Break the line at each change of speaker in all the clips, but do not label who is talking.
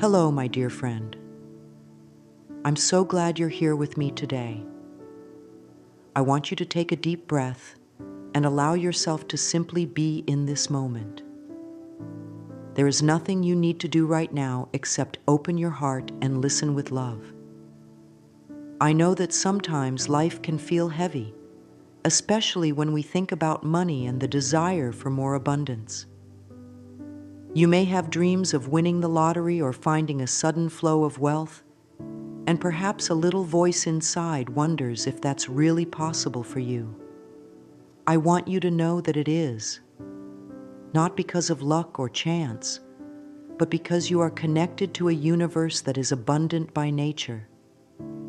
Hello, my dear friend. I'm so glad you're here with me today. I want you to take a deep breath and allow yourself to simply be in this moment. There is nothing you need to do right now except open your heart and listen with love. I know that sometimes life can feel heavy, especially when we think about money and the desire for more abundance. You may have dreams of winning the lottery or finding a sudden flow of wealth, and perhaps a little voice inside wonders if that's really possible for you. I want you to know that it is, not because of luck or chance, but because you are connected to a universe that is abundant by nature.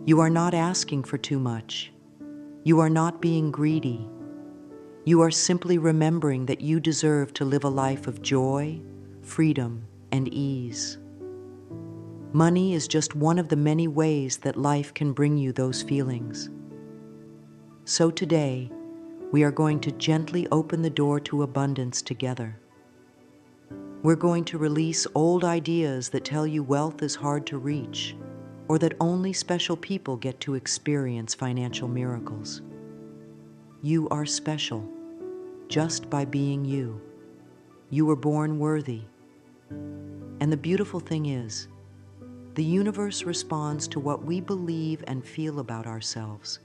You are not asking for too much. You are not being greedy. You are simply remembering that you deserve to live a life of joy, freedom, and ease. Money is just one of the many ways that life can bring you those feelings. So today, we are going to gently open the door to abundance together. We're going to release old ideas that tell you wealth is hard to reach, or that only special people get to experience financial miracles. You are special, just by being you. You were born worthy. And the beautiful thing is, the universe responds to what we believe and feel about ourselves.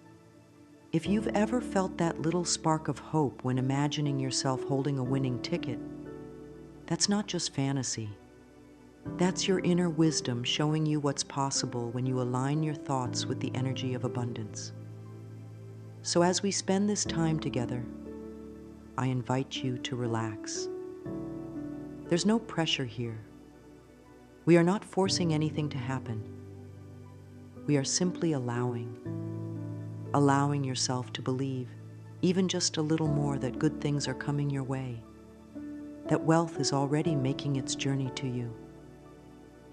If you've ever felt that little spark of hope when imagining yourself holding a winning ticket, that's not just fantasy. That's your inner wisdom showing you what's possible when you align your thoughts with the energy of abundance. So as we spend this time together, I invite you to relax. There's no pressure here. We are not forcing anything to happen. We are simply allowing yourself to believe, even just a little more, that good things are coming your way, that wealth is already making its journey to you.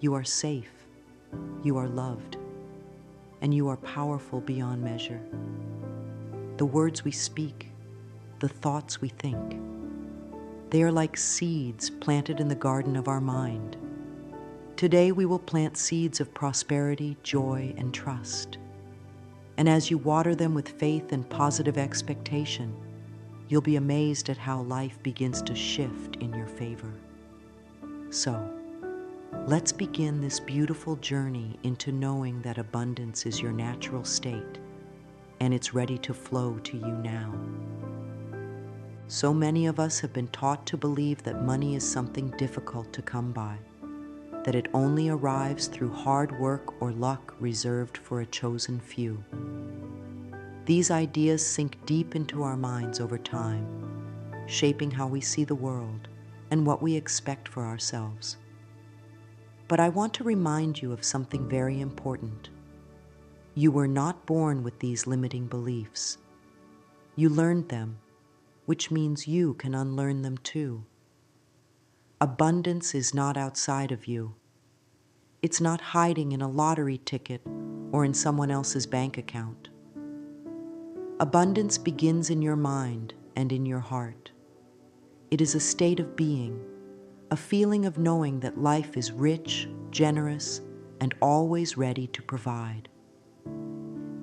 You are safe, you are loved, and you are powerful beyond measure. The words we speak, the thoughts we think, they are like seeds planted in the garden of our mind. Today we will plant seeds of prosperity, joy, and trust. And as you water them with faith and positive expectation, you'll be amazed at how life begins to shift in your favor. So, let's begin this beautiful journey into knowing that abundance is your natural state, and it's ready to flow to you now. So many of us have been taught to believe that money is something difficult to come by, that it only arrives through hard work or luck reserved for a chosen few. These ideas sink deep into our minds over time, shaping how we see the world and what we expect for ourselves. But I want to remind you of something very important. You were not born with these limiting beliefs. You learned them, which means you can unlearn them too. Abundance is not outside of you. It's not hiding in a lottery ticket or in someone else's bank account. Abundance begins in your mind and in your heart. It is a state of being, a feeling of knowing that life is rich, generous, and always ready to provide.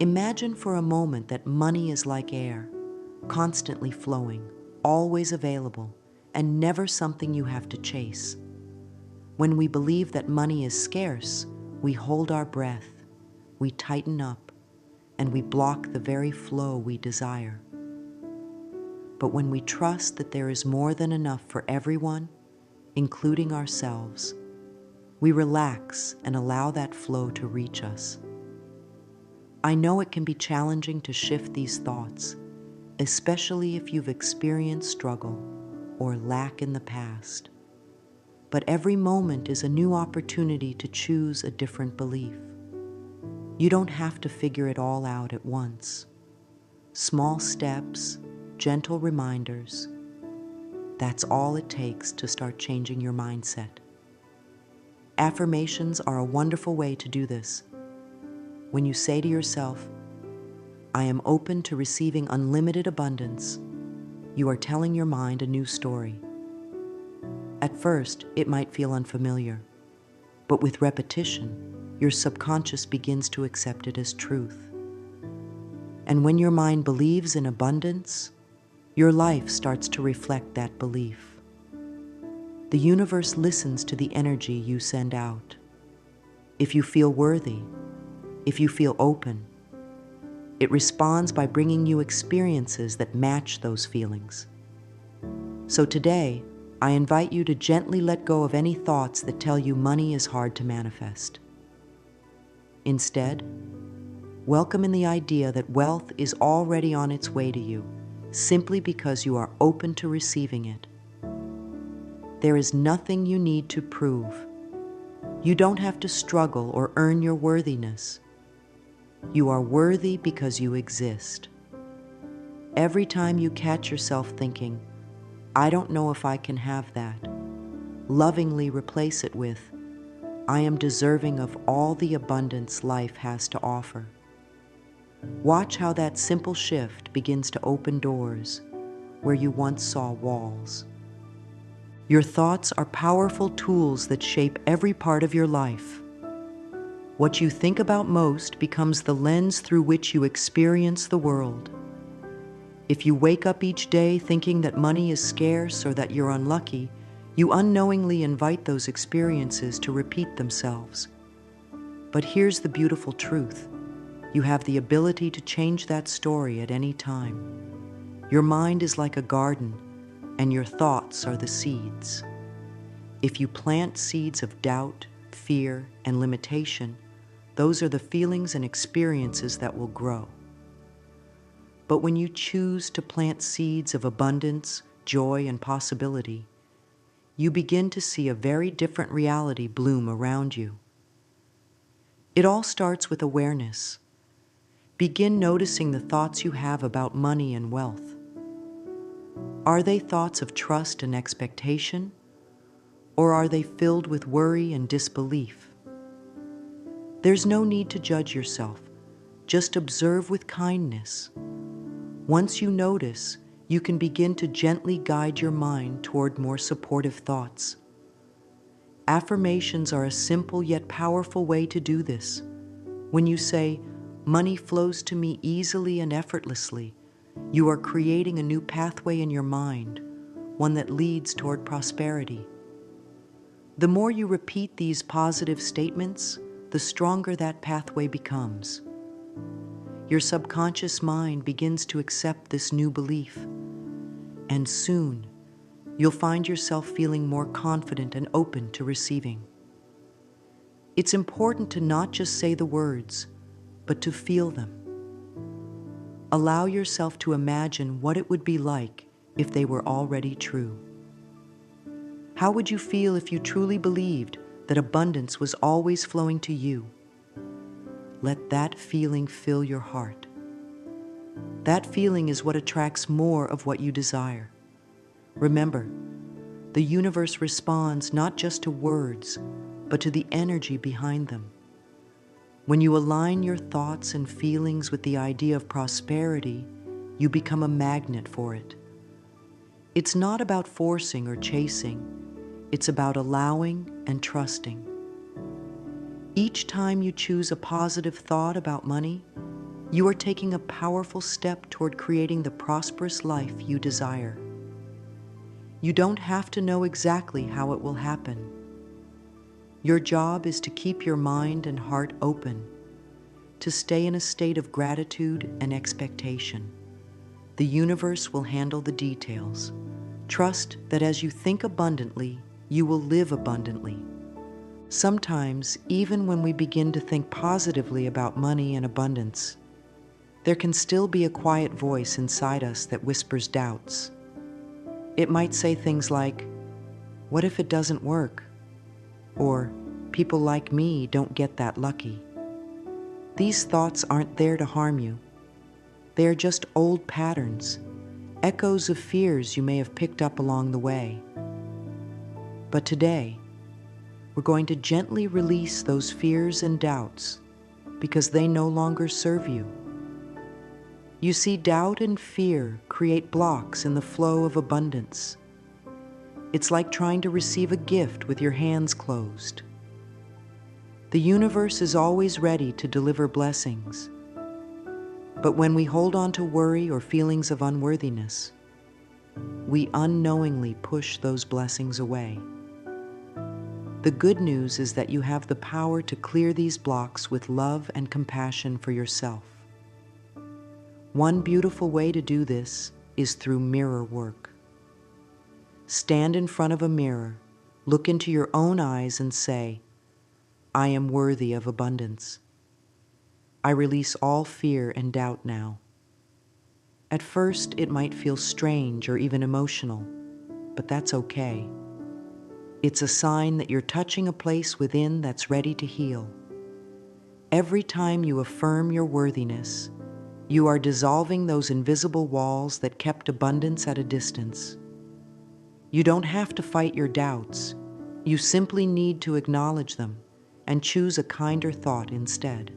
Imagine for a moment that money is like air, constantly flowing, always available, and never something you have to chase. When we believe that money is scarce, we hold our breath, we tighten up, and we block the very flow we desire. But when we trust that there is more than enough for everyone, including ourselves, we relax and allow that flow to reach us. I know it can be challenging to shift these thoughts, especially if you've experienced struggle or lack in the past. But every moment is a new opportunity to choose a different belief. You don't have to figure it all out at once. Small steps, gentle reminders, that's all it takes to start changing your mindset. Affirmations are a wonderful way to do this. When you say to yourself, "I am open to receiving unlimited abundance," you are telling your mind a new story. At first, it might feel unfamiliar. but with repetition, your subconscious begins to accept it as truth. And when your mind believes in abundance, your life starts to reflect that belief. The universe listens to the energy you send out. If you feel worthy, if you feel open, it responds by bringing you experiences that match those feelings. So today, I invite you to gently let go of any thoughts that tell you money is hard to manifest. Instead, welcome in the idea that wealth is already on its way to you, simply because you are open to receiving it. There is nothing you need to prove. You don't have to struggle or earn your worthiness. You are worthy because you exist. Every time you catch yourself thinking, "I don't know if I can have that," lovingly replace it with, "I am deserving of all the abundance life has to offer." Watch how that simple shift begins to open doors where you once saw walls. Your thoughts are powerful tools that shape every part of your life. What you think about most becomes the lens through which you experience the world. If you wake up each day thinking that money is scarce or that you're unlucky, you unknowingly invite those experiences to repeat themselves. But here's the beautiful truth. You have the ability to change that story at any time. Your mind is like a garden, and your thoughts are the seeds. If you plant seeds of doubt, fear, and limitation, those are the feelings and experiences that will grow. But when you choose to plant seeds of abundance, joy, and possibility, you begin to see a very different reality bloom around you. It all starts with awareness. Begin noticing the thoughts you have about money and wealth. Are they thoughts of trust and expectation, or are they filled with worry and disbelief? There's no need to judge yourself. Just observe with kindness. Once you notice, you can begin to gently guide your mind toward more supportive thoughts. Affirmations are a simple yet powerful way to do this. When you say, "Money flows to me easily and effortlessly," you are creating a new pathway in your mind, one that leads toward prosperity. The more you repeat these positive statements, the stronger that pathway becomes. Your subconscious mind begins to accept this new belief, and soon you'll find yourself feeling more confident and open to receiving. It's important to not just say the words, but to feel them. Allow yourself to imagine what it would be like if they were already true. How would you feel if you truly believed that abundance was always flowing to you? Let that feeling fill your heart. That feeling is what attracts more of what you desire. Remember, the universe responds not just to words, but to the energy behind them. When you align your thoughts and feelings with the idea of prosperity, you become a magnet for it. It's not about forcing or chasing. It's about allowing and trusting. Each time you choose a positive thought about money, you are taking a powerful step toward creating the prosperous life you desire. You don't have to know exactly how it will happen. Your job is to keep your mind and heart open, to stay in a state of gratitude and expectation. The universe will handle the details. Trust that as you think abundantly, you will live abundantly. Sometimes, even when we begin to think positively about money and abundance, there can still be a quiet voice inside us that whispers doubts. It might say things like, "What if it doesn't work?" Or, "People like me don't get that lucky." These thoughts aren't there to harm you. They are just old patterns, echoes of fears you may have picked up along the way. But today, we're going to gently release those fears and doubts because they no longer serve you. You see, doubt and fear create blocks in the flow of abundance. It's like trying to receive a gift with your hands closed. The universe is always ready to deliver blessings. But when we hold on to worry or feelings of unworthiness, we unknowingly push those blessings away. The good news is that you have the power to clear these blocks with love and compassion for yourself. One beautiful way to do this is through mirror work. Stand in front of a mirror, look into your own eyes and say, "I am worthy of abundance. I release all fear and doubt now." At first, it might feel strange or even emotional, but that's okay. It's a sign that you're touching a place within that's ready to heal. Every time you affirm your worthiness, you are dissolving those invisible walls that kept abundance at a distance. You don't have to fight your doubts. You simply need to acknowledge them and choose a kinder thought instead.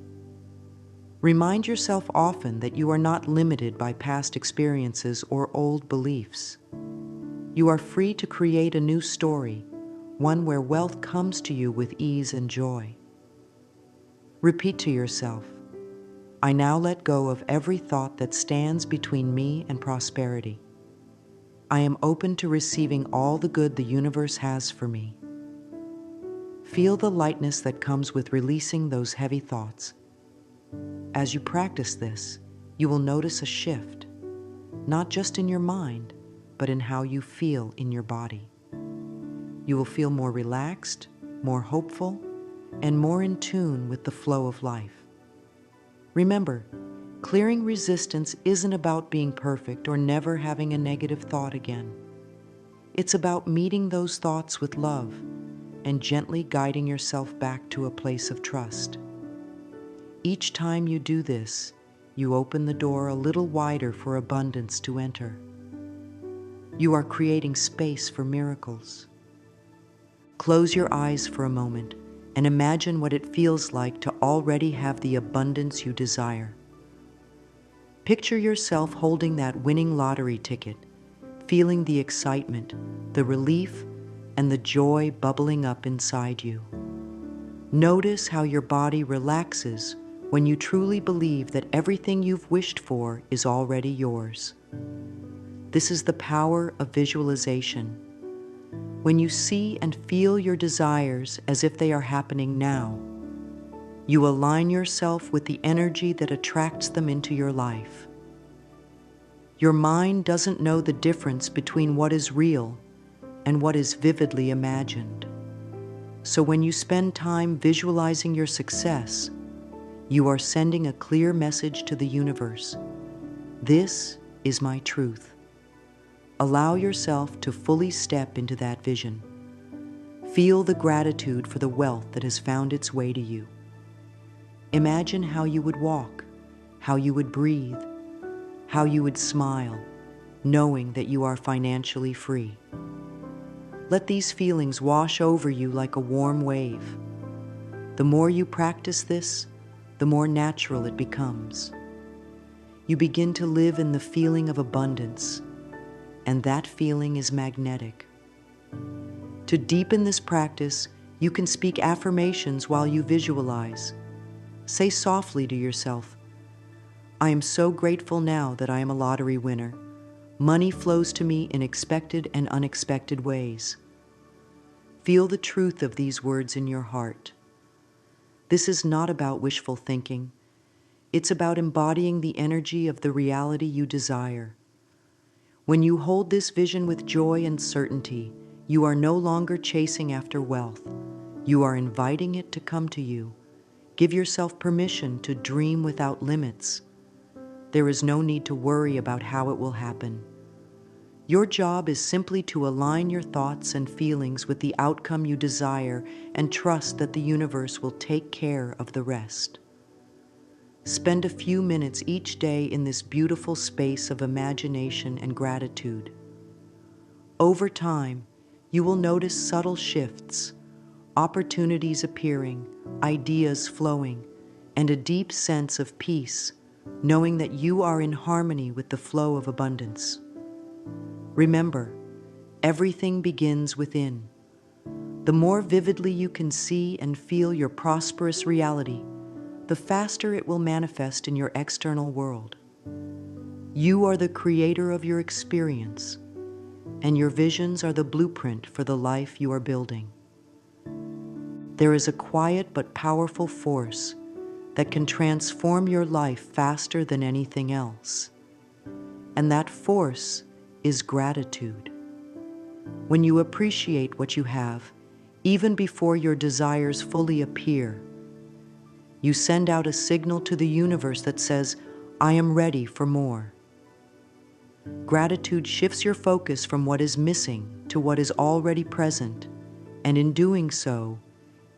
Remind yourself often that you are not limited by past experiences or old beliefs. You are free to create a new story, one where wealth comes to you with ease and joy. Repeat to yourself, "I now let go of every thought that stands between me and prosperity. I am open to receiving all the good the universe has for me." Feel the lightness that comes with releasing those heavy thoughts. As you practice this, you will notice a shift, not just in your mind, but in how you feel in your body. You will feel more relaxed, more hopeful, and more in tune with the flow of life. Remember, clearing resistance isn't about being perfect or never having a negative thought again. It's about meeting those thoughts with love and gently guiding yourself back to a place of trust. Each time you do this, you open the door a little wider for abundance to enter. You are creating space for miracles. Close your eyes for a moment and imagine what it feels like to already have the abundance you desire. Picture yourself holding that winning lottery ticket, feeling the excitement, the relief, and the joy bubbling up inside you. Notice how your body relaxes when you truly believe that everything you've wished for is already yours. This is the power of visualization. When you see and feel your desires as if they are happening now, you align yourself with the energy that attracts them into your life. Your mind doesn't know the difference between what is real and what is vividly imagined. So when you spend time visualizing your success, you are sending a clear message to the universe. This is my truth. Allow yourself to fully step into that vision. Feel the gratitude for the wealth that has found its way to you. Imagine how you would walk, how you would breathe, how you would smile, knowing that you are financially free. Let these feelings wash over you like a warm wave. The more you practice this, the more natural it becomes. You begin to live in the feeling of abundance, and that feeling is magnetic. To deepen this practice, you can speak affirmations while you visualize. Say softly to yourself, "I am so grateful now that I am a lottery winner. Money flows to me in expected and unexpected ways." Feel the truth of these words in your heart. This is not about wishful thinking. It's about embodying the energy of the reality you desire. When you hold this vision with joy and certainty, you are no longer chasing after wealth. You are inviting it to come to you. Give yourself permission to dream without limits. There is no need to worry about how it will happen. Your job is simply to align your thoughts and feelings with the outcome you desire and trust that the universe will take care of the rest. Spend a few minutes each day in this beautiful space of imagination and gratitude. Over time, you will notice subtle shifts, opportunities appearing, ideas flowing, and a deep sense of peace, knowing that you are in harmony with the flow of abundance. Remember, everything begins within. The more vividly you can see and feel your prosperous reality, the faster it will manifest in your external world. You are the creator of your experience, and your visions are the blueprint for the life you are building. There is a quiet but powerful force that can transform your life faster than anything else. And that force is gratitude. When you appreciate what you have, even before your desires fully appear, you send out a signal to the universe that says, "I am ready for more." Gratitude shifts your focus from what is missing to what is already present, and in doing so,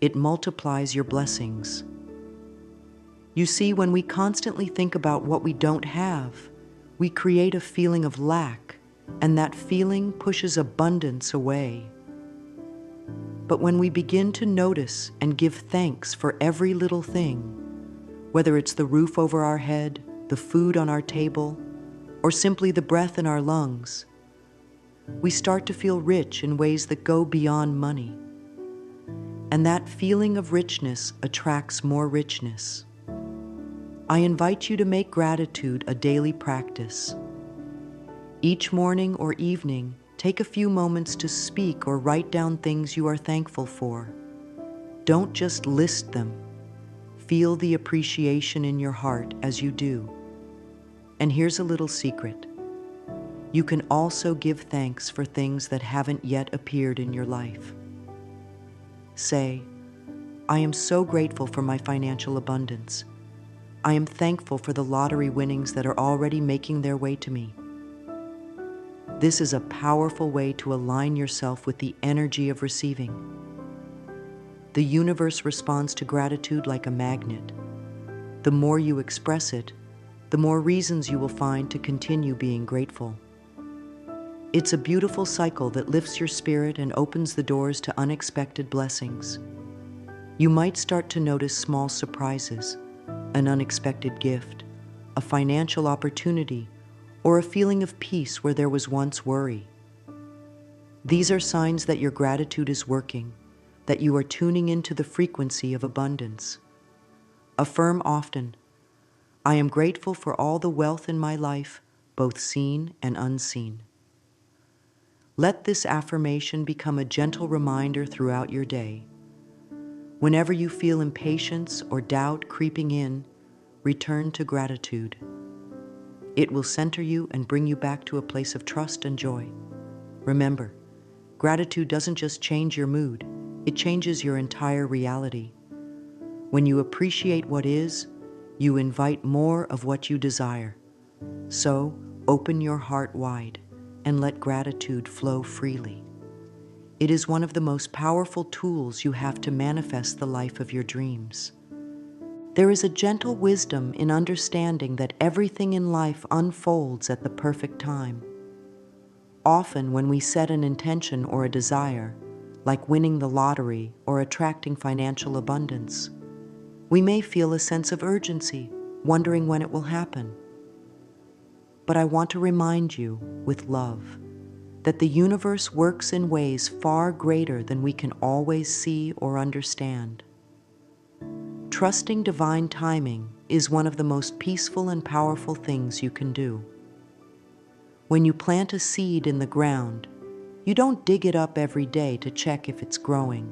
it multiplies your blessings. You see, when we constantly think about what we don't have, we create a feeling of lack, and that feeling pushes abundance away. But when we begin to notice and give thanks for every little thing, whether it's the roof over our head, the food on our table, or simply the breath in our lungs, we start to feel rich in ways that go beyond money. And that feeling of richness attracts more richness. I invite you to make gratitude a daily practice. Each morning or evening, take a few moments to speak or write down things you are thankful for. Don't just list them. Feel the appreciation in your heart as you do. And here's a little secret. You can also give thanks for things that haven't yet appeared in your life. Say, "I am so grateful for my financial abundance. I am thankful for the lottery winnings that are already making their way to me." This is a powerful way to align yourself with the energy of receiving. The universe responds to gratitude like a magnet. The more you express it, the more reasons you will find to continue being grateful. It's a beautiful cycle that lifts your spirit and opens the doors to unexpected blessings. You might start to notice small surprises, an unexpected gift, a financial opportunity, or a feeling of peace where there was once worry. These are signs that your gratitude is working, that you are tuning into the frequency of abundance. Affirm often, "I am grateful for all the wealth in my life, both seen and unseen." Let this affirmation become a gentle reminder throughout your day. Whenever you feel impatience or doubt creeping in, return to gratitude. It will center you and bring you back to a place of trust and joy. Remember, gratitude doesn't just change your mood, it changes your entire reality. When you appreciate what is, you invite more of what you desire. So, open your heart wide and let gratitude flow freely. It is one of the most powerful tools you have to manifest the life of your dreams. There is a gentle wisdom in understanding that everything in life unfolds at the perfect time. Often, when we set an intention or a desire, like winning the lottery or attracting financial abundance, we may feel a sense of urgency, wondering when it will happen. But I want to remind you, with love, that the universe works in ways far greater than we can always see or understand. Trusting divine timing is one of the most peaceful and powerful things you can do. When you plant a seed in the ground, you don't dig it up every day to check if it's growing.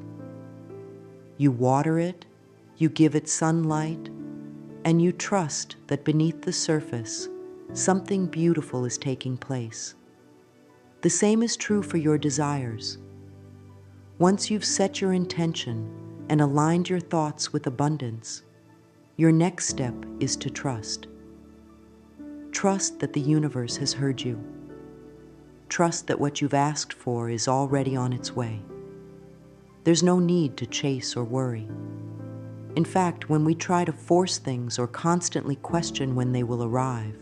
You water it, you give it sunlight, and you trust that beneath the surface, something beautiful is taking place. The same is true for your desires. Once you've set your intention and aligned your thoughts with abundance, your next step is to trust. Trust that the universe has heard you. Trust that what you've asked for is already on its way. There's no need to chase or worry. In fact, when we try to force things or constantly question when they will arrive,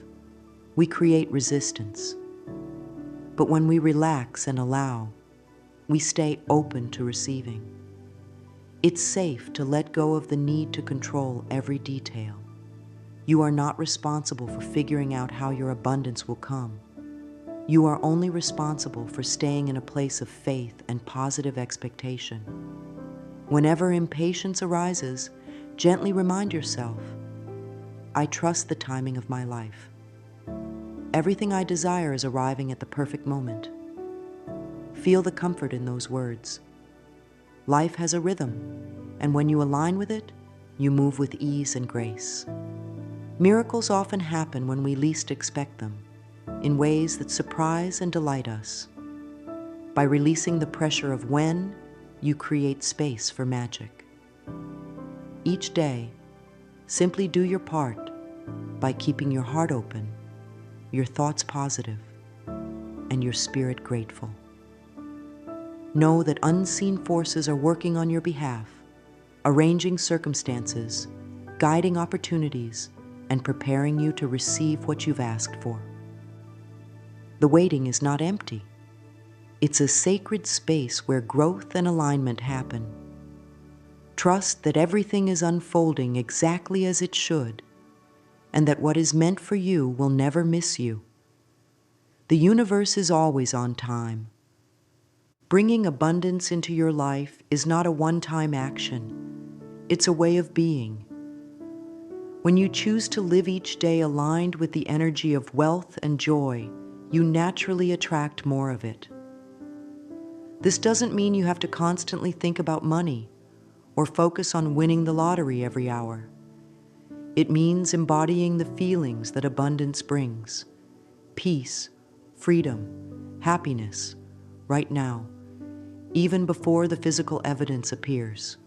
we create resistance. But when we relax and allow, we stay open to receiving. It's safe to let go of the need to control every detail. You are not responsible for figuring out how your abundance will come. You are only responsible for staying in a place of faith and positive expectation. Whenever impatience arises, gently remind yourself, I trust the timing of my life. Everything I desire is arriving at the perfect moment. Feel the comfort in those words. Life has a rhythm, and when you align with it, you move with ease and grace. Miracles often happen when we least expect them, in ways that surprise and delight us. By releasing the pressure of when, you create space for magic. Each day, simply do your part by keeping your heart open, your thoughts positive, and your spirit grateful. Know that unseen forces are working on your behalf, arranging circumstances, guiding opportunities, and preparing you to receive what you've asked for. The waiting is not empty. It's a sacred space where growth and alignment happen. Trust that everything is unfolding exactly as it should, and that what is meant for you will never miss you. The universe is always on time. Bringing abundance into your life is not a one-time action. It's a way of being. When you choose to live each day aligned with the energy of wealth and joy, you naturally attract more of it. This doesn't mean you have to constantly think about money or focus on winning the lottery every hour. It means embodying the feelings that abundance brings: peace, freedom, happiness, right now, even before the physical evidence appears.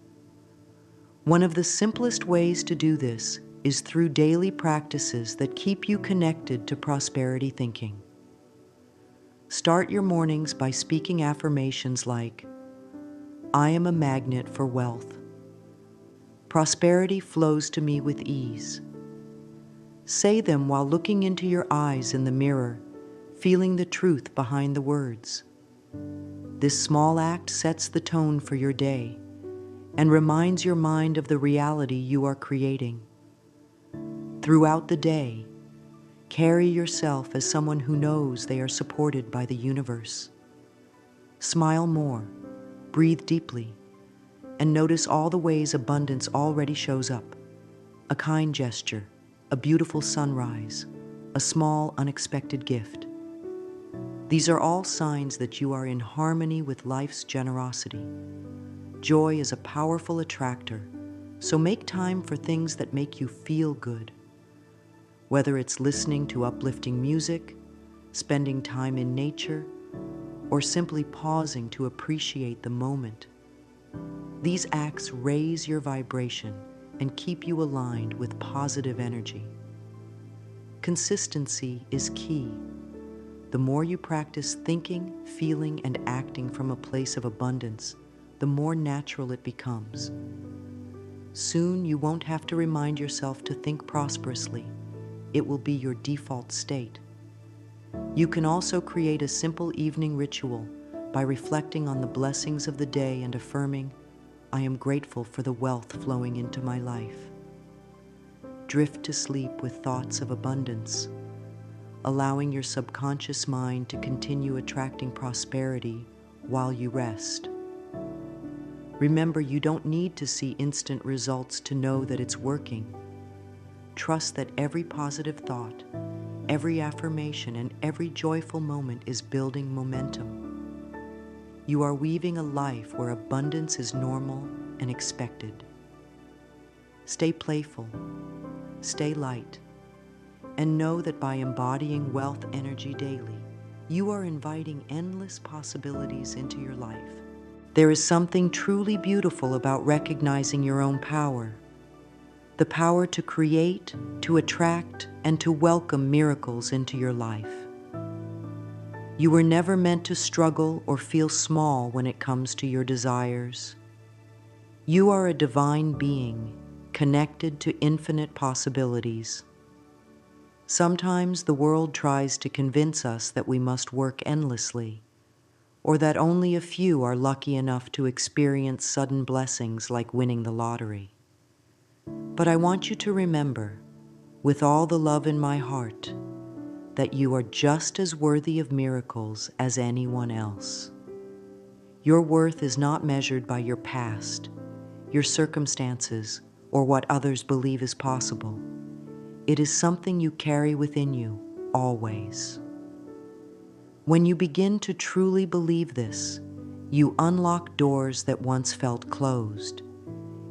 One of the simplest ways to do this is through daily practices that keep you connected to prosperity thinking. Start your mornings by speaking affirmations like, I am a magnet for wealth. Prosperity flows to me with ease. Say them while looking into your eyes in the mirror, feeling the truth behind the words. This small act sets the tone for your day and reminds your mind of the reality you are creating. Throughout the day, carry yourself as someone who knows they are supported by the universe. Smile more, breathe deeply, and notice all the ways abundance already shows up. A kind gesture, a beautiful sunrise, a small unexpected gift. These are all signs that you are in harmony with life's generosity. Joy is a powerful attractor, so make time for things that make you feel good. Whether it's listening to uplifting music, spending time in nature, or simply pausing to appreciate the moment. These acts raise your vibration and keep you aligned with positive energy. Consistency is key. The more you practice thinking, feeling, and acting from a place of abundance, the more natural it becomes. Soon you won't have to remind yourself to think prosperously. It will be your default state. You can also create a simple evening ritual by reflecting on the blessings of the day and affirming, I am grateful for the wealth flowing into my life. Drift to sleep with thoughts of abundance, allowing your subconscious mind to continue attracting prosperity while you rest. Remember, you don't need to see instant results to know that it's working. Trust that every positive thought, every affirmation, and every joyful moment is building momentum. You are weaving a life where abundance is normal and expected. Stay playful, stay light, and know that by embodying wealth energy daily, you are inviting endless possibilities into your life. There is something truly beautiful about recognizing your own power. The power to create, to attract, and to welcome miracles into your life. You were never meant to struggle or feel small when it comes to your desires. You are a divine being, connected to infinite possibilities. Sometimes the world tries to convince us that we must work endlessly, or that only a few are lucky enough to experience sudden blessings like winning the lottery. But I want you to remember, with all the love in my heart, that you are just as worthy of miracles as anyone else. Your worth is not measured by your past, your circumstances, or what others believe is possible. It is something you carry within you, always. When you begin to truly believe this, you unlock doors that once felt closed.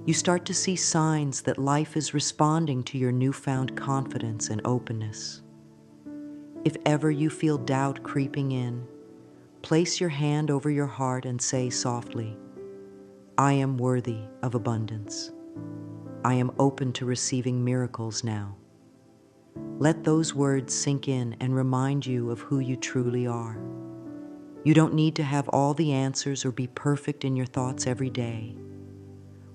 You start to see signs that life is responding to your newfound confidence and openness. If ever you feel doubt creeping in, place your hand over your heart and say softly, "I am worthy of abundance. I am open to receiving miracles now." Let those words sink in and remind you of who you truly are. You don't need to have all the answers or be perfect in your thoughts every day.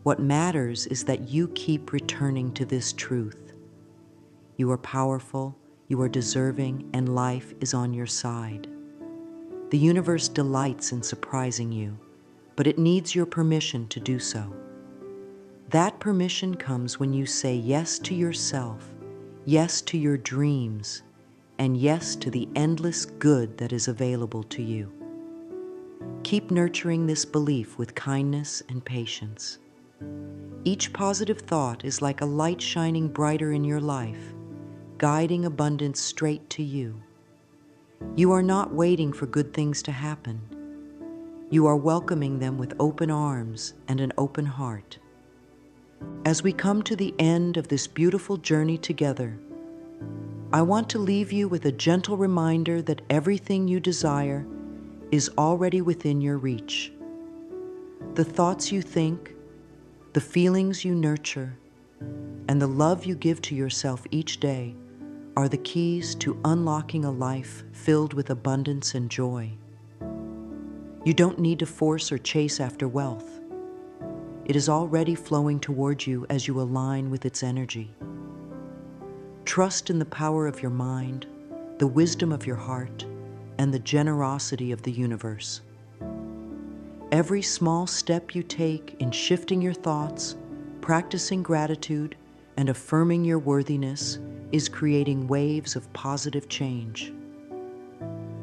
What matters is that you keep returning to this truth. You are powerful, you are deserving, and life is on your side. The universe delights in surprising you, but it needs your permission to do so. That permission comes when you say yes to yourself, yes to your dreams, and yes to the endless good that is available to you. Keep nurturing this belief with kindness and patience. Each positive thought is like a light shining brighter in your life, guiding abundance straight to you. You are not waiting for good things to happen. You are welcoming them with open arms and an open heart. As we come to the end of this beautiful journey together, I want to leave you with a gentle reminder that everything you desire is already within your reach. The thoughts you think, the feelings you nurture, and the love you give to yourself each day are the keys to unlocking a life filled with abundance and joy. You don't need to force or chase after wealth. It is already flowing toward you as you align with its energy. Trust in the power of your mind, the wisdom of your heart, and the generosity of the universe. Every small step you take in shifting your thoughts, practicing gratitude, and affirming your worthiness is creating waves of positive change.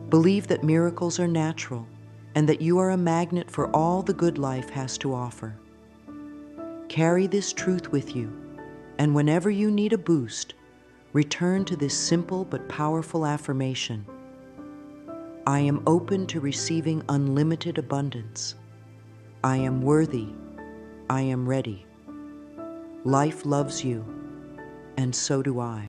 Believe that miracles are natural and that you are a magnet for all the good life has to offer. Carry this truth with you, and whenever you need a boost, return to this simple but powerful affirmation. I am open to receiving unlimited abundance. I am worthy. I am ready. Life loves you, and so do I.